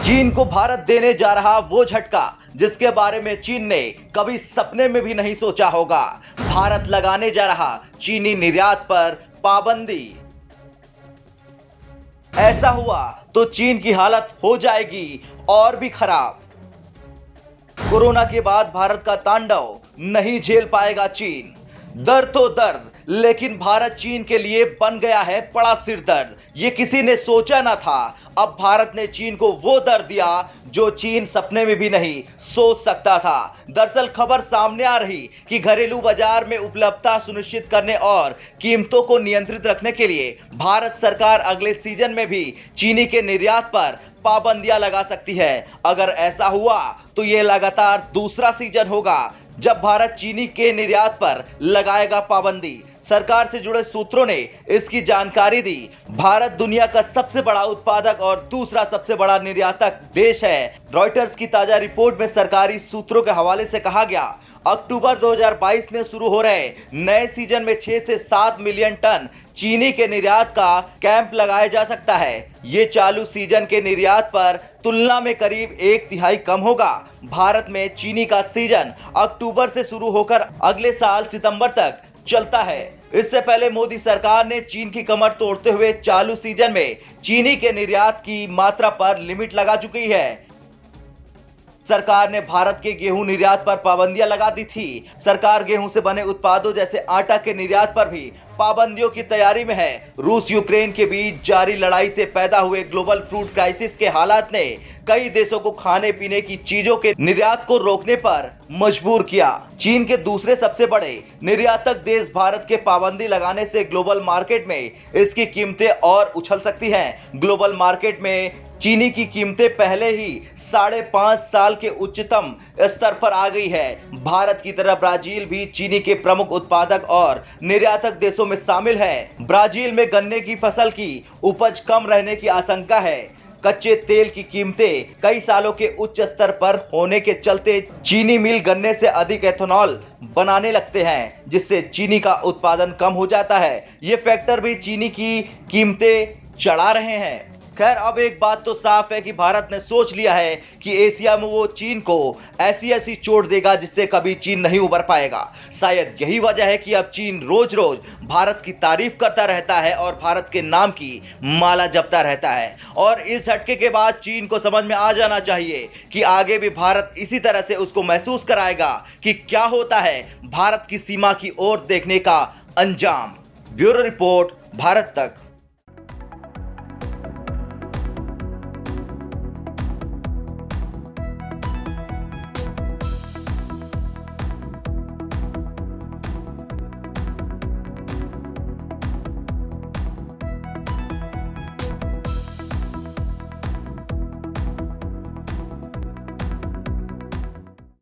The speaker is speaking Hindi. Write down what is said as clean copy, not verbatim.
चीन को भारत देने जा रहा वो झटका जिसके बारे में चीन ने कभी सपने में भी नहीं सोचा होगा। भारत लगाने जा रहा चीनी निर्यात पर पाबंदी। ऐसा हुआ तो चीन की हालत हो जाएगी और भी खराब। कोरोना के बाद भारत का तांडव नहीं झेल पाएगा चीन। दर्द तो दर्द, लेकिन भारत चीन के लिए बन गया है बड़ा सिरदर्द। ये किसी ने सोचा ना था। अब भारत ने चीन को वो दर्द दिया जो चीन सपने में भी नहीं सोच सकता था। दरअसल खबर सामने आ रही कि घरेलू बाजार में उपलब्धता सुनिश्चित करने और कीमतों को नियंत्रित रखने के लिए भारत सरकार अगले सीजन में भी चीनी के निर्यात पर पाबंदियां लगा सकती है। अगर ऐसा हुआ तो यह लगातार दूसरा सीजन होगा जब भारत चीनी के निर्यात पर लगाएगा पाबंदी। सरकार से जुड़े सूत्रों ने इसकी जानकारी दी। भारत दुनिया का सबसे बड़ा उत्पादक और दूसरा सबसे बड़ा निर्यातक देश है। रॉयटर्स की ताजा रिपोर्ट में सरकारी सूत्रों के हवाले से कहा गया, अक्टूबर 2022 में शुरू हो रहे नए सीजन में 6 से 7 मिलियन टन चीनी के निर्यात का कैंप लगाया जा सकता है। ये चालू सीजन के निर्यात पर तुलना में करीब 1/3 कम होगा। भारत में चीनी का सीजन अक्टूबर से शुरू होकर अगले साल सितंबर तक चलता है। इससे पहले मोदी सरकार ने चीन की कमर तोड़ते हुए चालू सीजन में चीनी के निर्यात की मात्रा पर लिमिट लगा चुकी है। सरकार ने भारत के गेहूं निर्यात पर पाबंदियां लगा दी थी। सरकार गेहूं से बने उत्पादों जैसे आटा के निर्यात पर भी पाबंदियों की तैयारी में है। रूस यूक्रेन के बीच जारी लड़ाई से पैदा हुए ग्लोबल फूड क्राइसिस के हालात ने कई देशों को खाने पीने की चीजों के निर्यात को रोकने पर मजबूर किया। चीन के दूसरे सबसे बड़े निर्यातक देश भारत के पाबंदी लगाने से ग्लोबल मार्केट में इसकी कीमतें और उछल सकती हैं। ग्लोबल मार्केट में चीनी की कीमतें पहले ही 5.5 साल के उच्चतम स्तर पर आ गई है। भारत की तरह ब्राजील भी चीनी के प्रमुख उत्पादक और निर्यातक देशों में शामिल है। ब्राजील में गन्ने की फसल की उपज कम रहने की आशंका है। कच्चे तेल की कीमतें कई सालों के उच्च स्तर पर होने के चलते चीनी मिल गन्ने से अधिक एथेनॉल बनाने लगते हैं, जिससे चीनी का उत्पादन कम हो जाता है। ये फैक्टर भी चीनी की कीमतें चढ़ा रहे हैं। खैर, अब एक बात तो साफ है कि भारत ने सोच लिया है कि एशिया में वो चीन को ऐसी चोट देगा जिससे कभी चीन नहीं उबर पाएगा। शायद यही वजह है कि अब चीन रोज रोज भारत की तारीफ करता रहता है और भारत के नाम की माला जपता रहता है। और इस झटके के बाद चीन को समझ में आ जाना चाहिए कि आगे भी भारत इसी तरह से उसको महसूस कराएगा कि क्या होता है भारत की सीमा की ओर देखने का अंजाम। ब्यूरो रिपोर्ट, भारत तक।